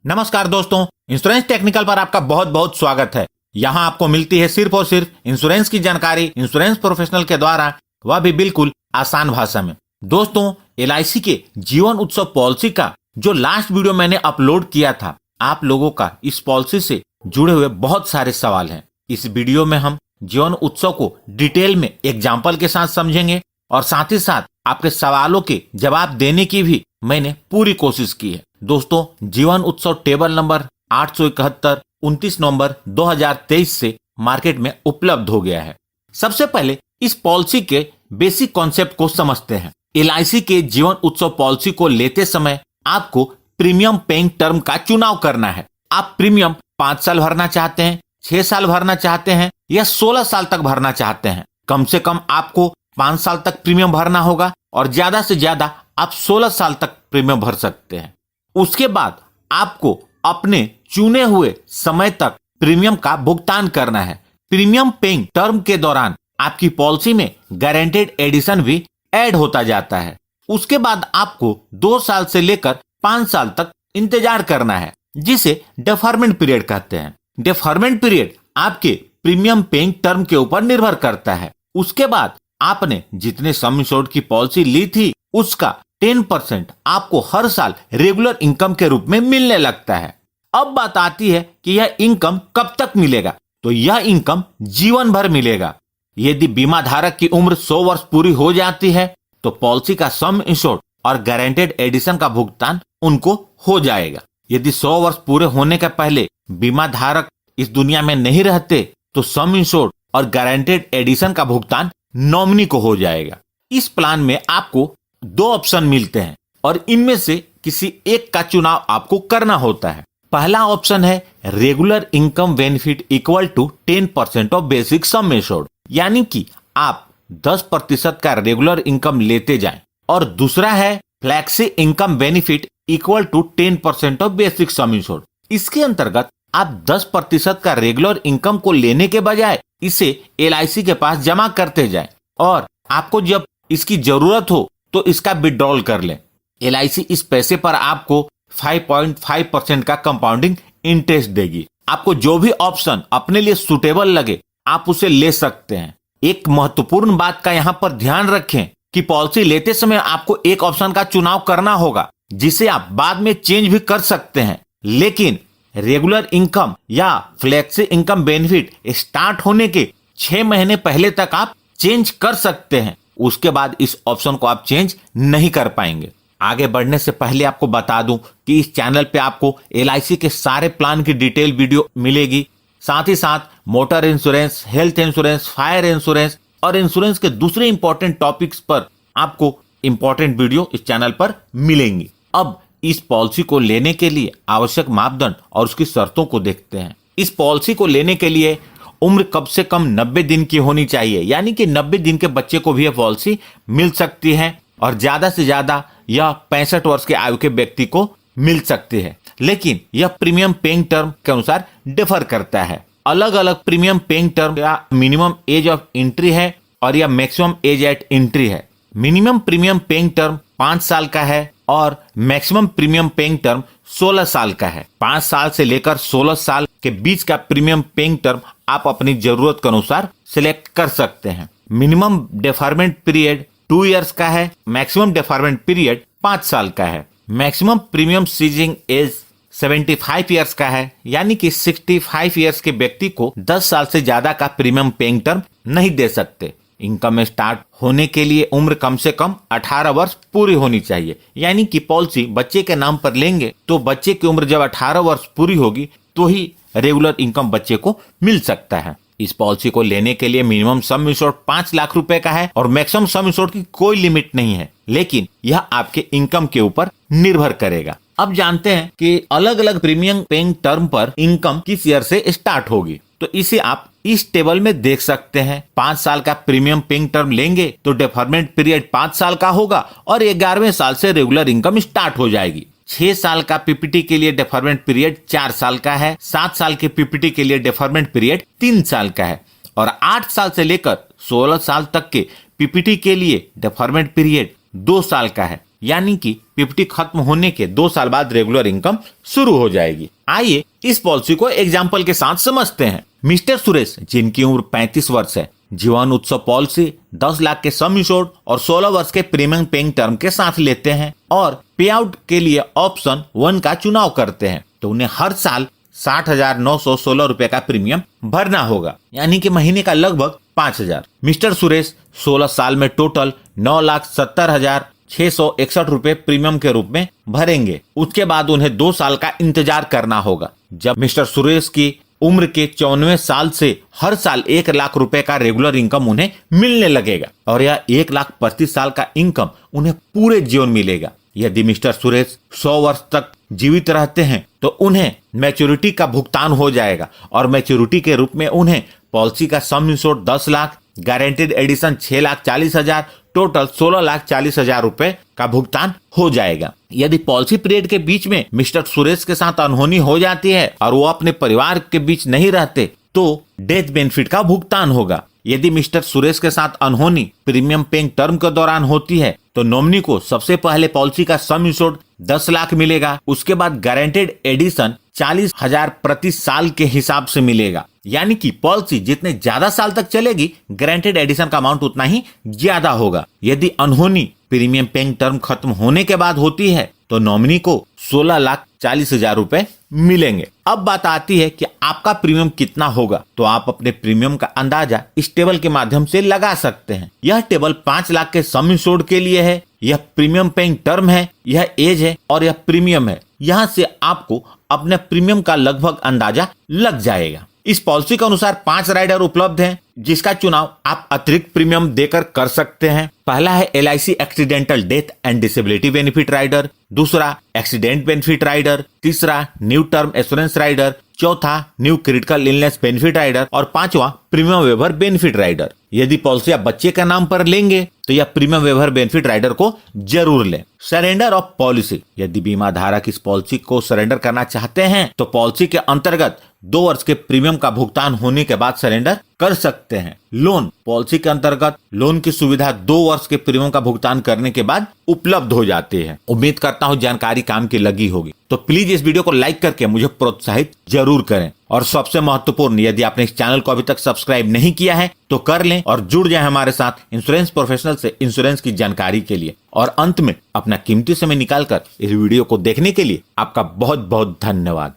नमस्कार दोस्तों, insurance technical पर आपका बहुत बहुत स्वागत है। यहाँ आपको मिलती है सिर्फ और सिर्फ इंश्योरेंस की जानकारी इंश्योरेंस प्रोफेशनल के द्वारा, वह भी बिल्कुल आसान भाषा में। दोस्तों, LIC के जीवन उत्सव पॉलिसी का जो लास्ट वीडियो मैंने अपलोड किया था, आप लोगों का इस पॉलिसी से जुड़े हुए बहुत सारे सवाल हैं। इस वीडियो में हम जीवन उत्सव को डिटेल में एग्जाम्पल के साथ समझेंगे और साथ ही साथ आपके सवालों के जवाब देने की भी मैंने पूरी कोशिश की है। दोस्तों, जीवन उत्सव टेबल नंबर 871 29 नवंबर 2023 से मार्केट में उपलब्ध हो गया है। सबसे पहले इस पॉलिसी के बेसिक कॉन्सेप्ट को समझते हैं। LIC के जीवन उत्सव पॉलिसी को लेते समय आपको प्रीमियम पेइंग टर्म का चुनाव करना है। आप प्रीमियम 5 साल भरना चाहते हैं, 6 साल भरना चाहते हैं या 16 साल तक भरना चाहते हैं। कम से कम आपको 5 साल तक प्रीमियम भरना होगा और ज्यादा से ज्यादा आप 16 साल तक प्रीमियम भर सकते हैं। उसके बाद आपको अपने चुने हुए समय तक प्रीमियम का भुगतान करना है। प्रीमियम पेइंग टर्म के दौरान आपकी पॉलिसी में गारंटेड एडिशन भी ऐड होता जाता है। उसके बाद आपको 2 साल से लेकर 5 साल तक इंतजार करना है, जिसे डेफरमेंट पीरियड कहते हैं। डेफरमेंट पीरियड आपके प्रीमियम पेइंग टर्म के ऊपर निर्भर करता है। उसके बाद आपने जितने सम इंश्योर्ड की पॉलिसी ली थी उसका 10% आपको हर साल रेगुलर इनकम के रूप में मिलने लगता है। अब बात आती है कि यह इनकम कब तक मिलेगा, तो यह इनकम जीवन भर मिलेगा। यदि बीमा धारक की उम्र 100 वर्ष पूरी हो जाती है तो पॉलिसी का सम इंश्योर्ड और गारंटेड एडिशन का भुगतान उनको हो जाएगा। यदि 100 वर्ष पूरे होने के पहले बीमा धारक इस दुनिया में नहीं रहते तो सम इंश्योर्ड और गारंटेड एडिशन का भुगतान नॉमिनी को हो जाएगा। इस प्लान में आपको 2 ऑप्शन मिलते हैं और इनमें से किसी एक का चुनाव आपको करना होता है। पहला ऑप्शन है regular income benefit equal to 10% of basic sum insured, यानी कि आप 10% का रेगुलर इनकम लेते जाएं। और दूसरा है flexi income benefit equal to 10% of basic sum insured. इसके अंतर्गत आप 10% का रेगुलर इनकम को लेने के बजाय इसे LIC के पास जमा करते जाएं और आपको जब इसकी जरूरत हो तो इसका विड्रॉल कर लें। LIC इस पैसे पर आपको 5.5% का कंपाउंडिंग इंटरेस्ट देगी। आपको जो भी ऑप्शन अपने लिए सुटेबल लगे आप उसे ले सकते हैं। एक महत्वपूर्ण बात का यहाँ पर ध्यान रखें कि पॉलिसी लेते समय आपको एक ऑप्शन का चुनाव करना होगा जिसे आप बाद में चेंज भी कर सकते हैं, लेकिन रेगुलर इनकम या फ्लेक्सी इनकम बेनिफिट स्टार्ट होने के 6 महीने पहले तक आप चेंज कर सकते हैं। उसके बाद इस ऑप्शन को आप चेंज नहीं कर पाएंगे। आगे बढ़ने से पहले आपको बता दूं कि इस चैनल पे आपको LIC के सारे प्लान की डिटेल वीडियो मिलेगी। साथ ही साथ motor insurance, health insurance, fire insurance और इंश्योरेंस के दूसरे इंपॉर्टेंट टॉपिक्स पर आपको इंपॉर्टेंट वीडियो इस चैनल पर मिलेंगी। अब इस पॉलिसी को लेने के लिए आवश्यक मापदंड और उसकी शर्तों को देखते हैं। इस पॉलिसी को लेने के लिए उम्र कम से कम 90 दिन की होनी चाहिए, यानी कि 90 दिन के बच्चे को भी यह पॉलिसी मिल सकती है और ज्यादा से ज्यादा यह 65 वर्ष के आयु के व्यक्ति को मिल सकती है। लेकिन यह प्रीमियम पेइंग टर्म के अनुसार डिफर करता है। अलग अलग प्रीमियम पेइंग टर्म या मिनिमम एज ऑफ एंट्री है और यह मैक्सिमम एज एट एंट्री है। मिनिमम प्रीमियम पेइंग टर्म 5 साल का है और मैक्सिमम प्रीमियम पेइंग टर्म 16 साल का है। 5 साल से लेकर 16 साल के बीच का प्रीमियम पेइंग टर्म आप अपनी जरूरत के अनुसार सिलेक्ट कर सकते हैं। मिनिमम डेफरमेंट पीरियड 2 इयर्स का है, मैक्सिमम डेफरमेंट पीरियड 5 साल का है। Maximum premium ceasing age 75 years का है, यानी कि 65 इयर्स के व्यक्ति को 10 साल से ज्यादा का प्रीमियम पेइंग टर्म नहीं दे सकते। इनकम स्टार्ट होने के लिए उम्र कम से कम 18 वर्ष पूरी होनी चाहिए, यानी कि पॉलिसी बच्चे के नाम पर लेंगे तो बच्चे की उम्र जब 18 वर्ष पूरी होगी तो ही रेगुलर इनकम बच्चे को मिल सकता है। इस पॉलिसी को लेने के लिए मिनिमम सम इंश्योर्ड 5 लाख रुपए का है और मैक्सिमम सम इंश्योर्ड की कोई लिमिट नहीं है, लेकिन यह आपके इनकम के ऊपर निर्भर करेगा। अब जानते हैं कि अलग अलग प्रीमियम पेइंग टर्म पर इनकम किस ईयर से स्टार्ट होगी, तो इसे आप इस टेबल में देख सकते हैं। 5 साल का प्रीमियम पेइंग टर्म लेंगे तो डेफरमेंट पीरियड 5 साल का होगा और 11वें साल से रेगुलर इनकम स्टार्ट हो जाएगी। 6 साल का PPT के लिए डेफरमेंट पीरियड 4 साल का है। 7 साल के PPT के लिए डेफरमेंट पीरियड 3 साल का है और 8 साल से लेकर 16 साल तक के PPT के लिए डेफरमेंट पीरियड 2 साल का है। यानी कि पीपीटी खत्म होने के 2 साल बाद रेगुलर इनकम शुरू हो जाएगी। आइए इस पॉलिसी को एग्जाम्पल के साथ समझते हैं। मिस्टर सुरेश, जिनकी उम्र 35 वर्ष है, जीवन उत्सव पॉलिसी 10 लाख के सम इंश्योर्ड और 16 वर्ष के प्रीमियम पेइंग टर्म के साथ लेते हैं और पे आउट के लिए ऑप्शन 1 का चुनाव करते हैं, तो उन्हें हर साल 60,916 रुपए का प्रीमियम भरना होगा, यानी कि महीने का लगभग 5,000। मिस्टर सुरेश 16 साल में टोटल 9,70,661 रुपए प्रीमियम के रूप में भरेंगे। उसके बाद उन्हें 2 साल का इंतजार करना होगा। जब मिस्टर सुरेश की उम्र के 94वें साल से हर साल 1 लाख रुपए का रेगुलर इनकम उन्हें मिलने लगेगा और यह 1 लाख प्रति साल का इनकम उन्हें पूरे जीवन मिलेगा। यदि मिस्टर सुरेश 100 वर्ष तक जीवित रहते हैं तो उन्हें मैच्योरिटी का भुगतान हो जाएगा और मैच्योरिटी के रूप में उन्हें पॉलिसी का sum insured 10 lakh, guaranteed addition 6,40,000, total 16,40,000 रुपए का भुगतान हो जाएगा। यदि पॉलिसी पीरियड के बीच में मिस्टर सुरेश के साथ अनहोनी हो जाती है और वो अपने परिवार के बीच नहीं रहते तो डेथ बेनिफिट का भुगतान होगा। यदि मिस्टर सुरेश के साथ अनहोनी प्रीमियम पेइंग टर्म के दौरान होती है तो नॉमिनी को सबसे पहले पॉलिसी का सम इंश्योर्ड 10 लाख मिलेगा, उसके बाद गारंटेड एडिशन 40,000 प्रति साल के हिसाब से मिलेगा, यानी कि पॉलिसी जितने ज्यादा साल तक चलेगी गारंटेड एडिशन का अमाउंट उतना ही ज्यादा होगा। यदि अनहोनी प्रीमियम पेइंग टर्म खत्म होने के बाद होती है तो नॉमिनी को 16,40,000 रुपए मिलेंगे। अब बात आती है कि आपका प्रीमियम कितना होगा, तो आप अपने प्रीमियम का अंदाजा इस टेबल के माध्यम से लगा सकते हैं। यह टेबल 5 लाख के सम इंश्योर्ड के लिए है, यह प्रीमियम पेइंग टर्म है, यह एज है और यह प्रीमियम है। यहाँ से आपको अपने प्रीमियम का लगभग अंदाजा लग जाएगा। इस पॉलिसी के अनुसार 5 राइडर उपलब्ध हैं, जिसका चुनाव आप अतिरिक्त प्रीमियम देकर कर सकते हैं। पहला है LIC accidental death and disability benefit rider, दूसरा एक्सीडेंट बेनिफिट राइडर, तीसरा न्यू टर्म एश्योरेंस राइडर, चौथा new critical illness benefit rider और पांचवा प्रीमियम वेवर बेनिफिट राइडर। यदि पॉलिसी आप बच्चे का नाम पर लेंगे तो यह प्रीमियम वेवर बेनिफिट राइडर को जरूर लें। सरेंडर ऑफ पॉलिसी, यदि बीमा धारक इस पॉलिसी को सरेंडर करना चाहते हैं तो पॉलिसी के अंतर्गत 2 वर्ष के प्रीमियम का भुगतान होने के बाद सरेंडर कर सकते हैं। लोन, पॉलिसी के अंतर्गत लोन की सुविधा 2 वर्ष के प्रीमियम का भुगतान करने के बाद उपलब्ध हो जाती है। उम्मीद करता हूँ जानकारी काम की लगी होगी, तो प्लीज इस वीडियो को लाइक करके मुझे प्रोत्साहित जरूर करें। और सबसे महत्वपूर्ण, यदि आपने इस चैनल को अभी तक सब्सक्राइब नहीं किया है तो कर लें और जुड़ जाए हमारे साथ इंश्योरेंस प्रोफेशनल से इंश्योरेंस की जानकारी के लिए। और अंत में अपना कीमती समय निकालकर इस वीडियो को देखने के लिए आपका बहुत बहुत धन्यवाद।